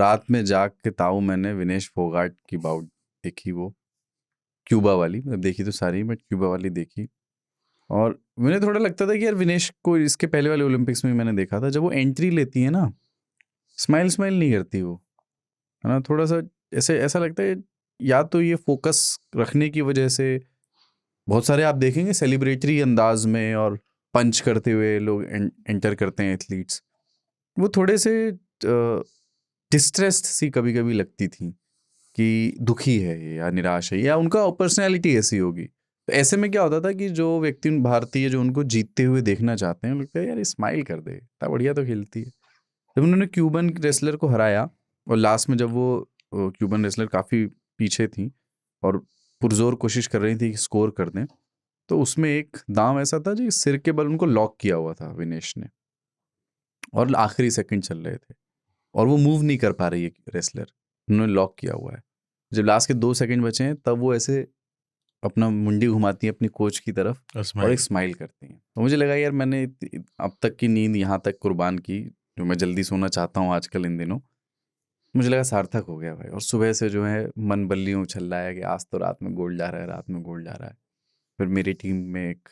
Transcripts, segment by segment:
रात में जाग के ताऊ मैंने विनेश फोगाट की बाउट देखी, वो क्यूबा वाली, मतलब देखी तो सारी बट क्यूबा वाली देखी। और मुझे थोड़ा लगता था कि यार विनेश को इसके पहले वाले ओलंपिक्स में मैंने देखा था, जब वो एंट्री लेती है ना, स्माइल नहीं करती वो, है ना, थोड़ा सा ऐसे ऐसा लगता है या तो ये फोकस रखने की वजह से। बहुत सारे आप देखेंगे सेलिब्रेटरी अंदाज में और पंच करते हुए लोग एंटर करते हैं एथलीट्स, वो थोड़े से डिस्ट्रेस्ड सी कभी कभी लगती थी कि दुखी है ये या निराश है या उनका पर्सनैलिटी ऐसी होगी। तो ऐसे में क्या होता था कि जो व्यक्ति भारतीय जो उनको जीतते हुए देखना चाहते हैं, लगता है यार स्माइल कर दे, इतना बढ़िया तो खेलती है। जब उन्होंने क्यूबन रेसलर को हराया और लास्ट में जब वो क्यूबन रेसलर काफ़ी पीछे थी और पुरजोर कोशिश कर रही थी कि स्कोर कर दें, तो उसमें एक दांव ऐसा था जो सिर के बल उनको लॉक किया हुआ था विनेश ने, और आखिरी सेकंड चल रहे थे और वो मूव नहीं कर पा रही है रेसलर, उन्होंने लॉक किया हुआ है। जब लास्ट के 2 सेकंड बचे हैं तब वो ऐसे अपना मुंडी घुमाती है अपनी कोच की तरफ और एक स्माइल करती हैं। तो मुझे लगा यार मैंने अब तक की नींद यहाँ तक कुर्बान की, जो मैं जल्दी सोना चाहता हूँ आजकल इन दिनों, मुझे लगा सार्थक हो गया भाई। और सुबह से जो है मन बल्लियों उछल रहा है कि आज तो रात में गोल्ड जा रहा है, रात में गोल्ड जा रहा है। फिर मेरी टीम में एक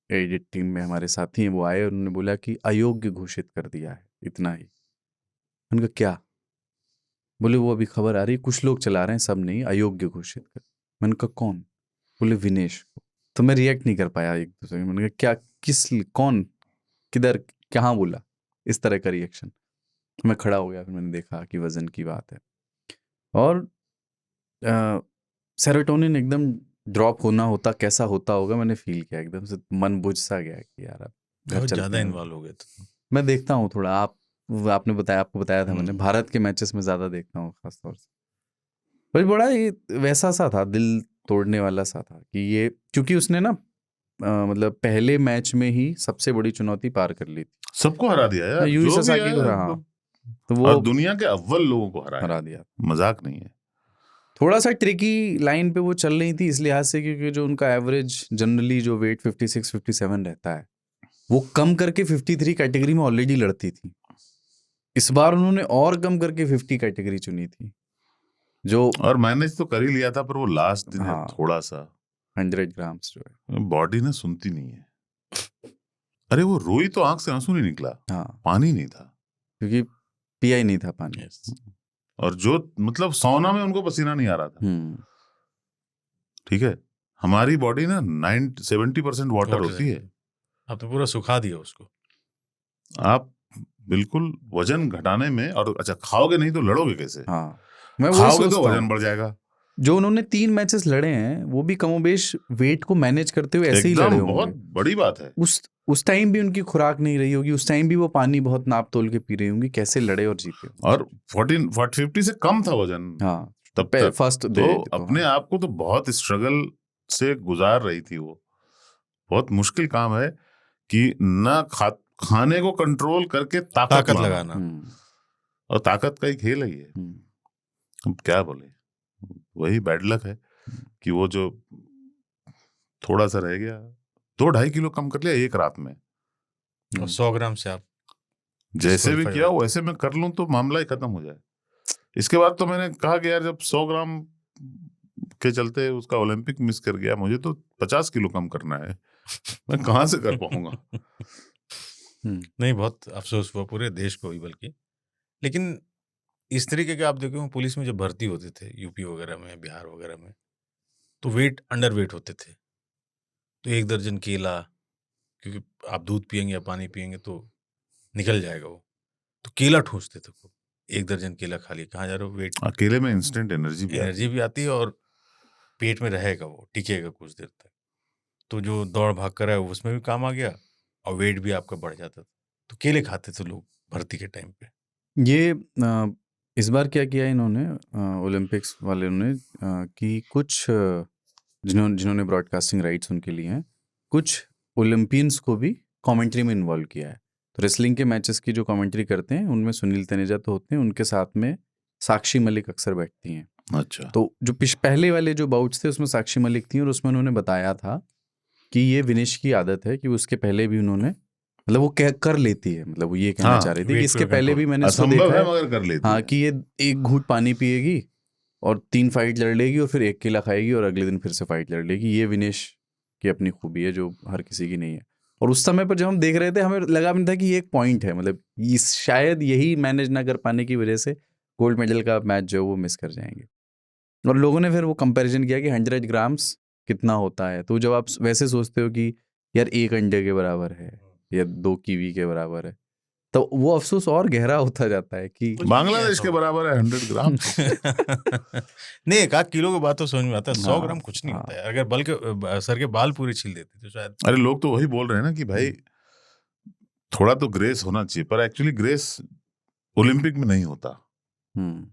एडिट टीम में हमारे साथी हैं, वो आए और उन्होंने बोला कि अयोग्य घोषित कर दिया है, इतना ही। उनका क्या? बोले वो अभी खबर आ रही है, कुछ लोग चला रहे हैं, सब नहीं, अयोग्य घोषित कर। मैंने कहा कौन? बोले विनेश। तो मैं रिएक्ट नहीं कर पाया एक दूसरे में, मैंने कहा क्या, किस, कौन, किधर, कहाँ बोला इस तरह का रिएक्शन। मैं खड़ा हो गया, फिर मैंने देखा कि वजन की बात है और सेरोटोनिन एकदम ड्रॉप होना होता, कैसा होता होगा मैंने फील किया, एकदम से मन बुझ सा गया कि यार अब घर बहुत चलते ज़्यादा हैं। इन्वॉल्व हो गए थे। मैं देखता हूँ थोड़ा, आपने बताया, आपको बताया था मैंने, भारत के मैचेस में ज़्यादा देखता हूँ खासतौर से। पर बड़ा ये वैसा सा था, दिल तोड़ने वाला सा था कि ये, क्योंकि उसने ना मतलब पहले मैच में ही सबसे बड़ी चुनौती पार कर ली थी, सबको हरा दिया यार, यूई जो भी सासाकी को, है हाँ, एकदम। तो वो और दुनिया के अव्वल लोगों को हरा दिया। मजाक नहीं है। थोड़ा सा ट्रिकी लाइन पे वो चल रही थी इस लिहाज से क्योंकि जो उनका एवरेज जनरली जो वेट 56-57 रहता है, वो कम करके 53 कैटेगरी में ऑलरेडी लड़ती थी। इस बार उन्होंने और कम करके 50 कैटेगरी चुनी थी, जो और मैनेज तो कर ही लिया था, पर वो लास्ट दिन हाँ, थोड़ा सा 100 ग्राम्स जो है, बॉडी ना सुनती नहीं है। अरे वो रोई तो आंख से आंसू नहीं निकला, हाँ, पानी नहीं था, क्योंकि पिया ही नहीं था पानी। और जो मतलब सौना में उनको पसीना नहीं आ रहा था। ठीक है, हमारी बॉडी ना 70% वाटर होती है। आप तो पूरा सुखा दिया उसको। आप बिल्कुल वजन घटाने में, और अच्छा खाओगे नहीं तो लड़ोगे कैसे? हाँ, मैं वही खाओगे तो सोचता वजन हूँ। बढ़ जाएगा। जो उन्होंने 3 मैचेस लड़े हैं वो भी कमोबेश वेट को मैनेज करते हुए ऐसे ही लड़े एकदम होंगे। बहुत बड़ी बात है। उस टाइम भी उनकी खुराक नहीं रही होगी, उस टाइम भी वो पानी बहुत नाप तोल के पी रही होंगी, कैसे लड़े और जीते। और 50 से कम था वजन, हाँ, तब तक फर्स्ट तो अपने आप को तो बहुत स्ट्रगल से गुजार रही थी वो। बहुत मुश्किल काम है कि ना खाने को कंट्रोल करके ताकत लगाना, और ताकत का ही खेल है ये। अब क्या बोले, वही बैड लक है कि वो जो थोड़ा सा रह गया, 2-2.5 किलो कम कर लिया एक रात में। और 100 ग्राम से आप जैसे भी किया वैसे मैं कर लूं तो मामला ही खत्म हो जाए। इसके बाद तो मैंने कहा कि यार जब 100 ग्राम के चलते उसका ओलंपिक मिस कर गया, मुझे तो 50 किलो कम करना है। मैं कहाँ से कर पाऊंगा? नहीं, बहुत अफसोस हुआ पूरे देश को ही, बल्कि। लेकिन इस तरीके के आप देखो, पुलिस में जब भर्ती होते थे यूपी वगैरह में, बिहार वगैरह में, तो वेट अंडर वेट होते थे, तो 1 दर्जन केला, क्योंकि आप दूध पियेंगे या पानी पियेंगे तो निकल जाएगा वो, तो केला ठूसते थे खूब। 1 दर्जन केला खा लिया, कहाँ जा रहे हो, वेट, अकेले में इंस्टेंट एनर्जी भी आती है और पेट में रहेगा, वो टिकेगा कुछ देर तक। तो जो दौड़ भाग कर है उसमें भी काम आ गया और वेट भी आपका बढ़ जाता था। तो केले खाते थे लोग भर्ती के टाइम पे। ये इस बार क्या किया इन्होंने, ओलंपिक्स वाले ने, कि कुछ जिन्होंने ब्रॉडकास्टिंग राइट्स उनके लिए हैं, कुछ ओलंपियंस को भी कमेंट्री में इन्वॉल्व किया है। तो रेसलिंग के मैचेस की जो कमेंट्री करते हैं उनमें सुनील तनेजा तो होते हैं, उनके साथ में साक्षी मलिक अक्सर बैठती हैं। अच्छा। तो जो पहले वाले जो बाउट्स थे उसमें साक्षी मलिक थी और उसमें उन्होंने बताया था कि ये विनेश की आदत है कि उसके पहले भी उन्होंने मतलब वो कर लेती है, मतलब वो ये कहना हाँ, चाह रही थी weight कि इसके पे पहले control। भी मैंने इसको असंभव देखा है है मगर कर लेती हाँ है। कि ये एक घूंट पानी पिएगी और 3 फाइट लड़ लेगी और फिर 1 केला खाएगी और अगले दिन फिर से फाइट लड़ लेगी। ये विनेश की अपनी खूबी है जो हर किसी की नहीं है। और उस समय पर जब हम देख रहे थे हमें लगा भी नहीं था कि ये एक पॉइंट है, मतलब इस शायद यही मैनेज ना कर पाने की वजह से गोल्ड मेडल का मैच जो है वो मिस कर जाएंगे। और लोगों ने फिर वो कंपैरिजन किया कि 100 ग्राम्स कितना होता है, तो जब आप वैसे सोचते हो कि यार 1 अंडे के बराबर है या 2 कीवी के बराबर है, तो वो अफसोस और गहरा होता जाता है कि कुछ भी नहीं है बांग्लादेश 100 के ग्राम। बराबर है 100 ग्राम। नहीं, 1 आध किलो की बात तो समझ में आता है, 100 ग्राम कुछ नहीं हाँ, होता है। अगर सर के बाल पूरे छील देते तो शायद अरे लोग तो वही बोल रहे हैं ना कि भाई थोड़ा तो ग्रेस होना चाहिए, पर एक्चुअली ग्रेस ओलंपिक में नहीं होता। हम्म,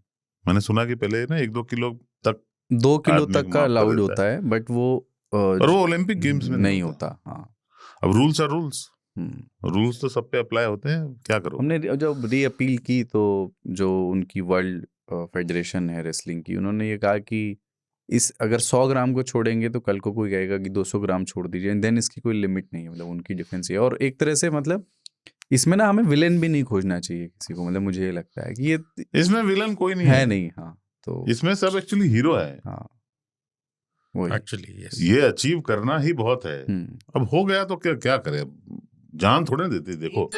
मैंने सुना कि पहले ना 1-2 किलो तक 2 किलो आदमी तक को का माफ कर अलाउड देता होता है बट वो पर वो ओलंपिक गेम्स में नहीं नहीं होता। होता। हाँ, अब rules are rules, hmm. Rules तो सब पे अप्लाई होते हैं, क्या करोगे। हमने जब री अपील की तो जो उनकी वर्ल्ड फेडरेशन है रेसलिंग की, उन्होंने ये कहा कि इस अगर 100 ग्राम को छोड़ेंगे तो कल को कोई कहेगा कि 200 ग्राम छोड़ दीजिए, एंड देन इसकी कोई लिमिट नहीं है, मतलब उनकी डिफेंस है। और एक तरह से मतलब इसमें ना हमें विलेन भी नहीं खोजना चाहिए किसी को, मतलब मुझे ये लगता है कि ये इसमें विलन कोई नहीं है है, नहीं। हाँ, तो इसमें सब एक्चुअली हीरो है। हाँ वही। Actually yes. ये अचीव करना ही बहुत है। अब हो गया तो क्या क्या करे, जान थोड़े देती देखो।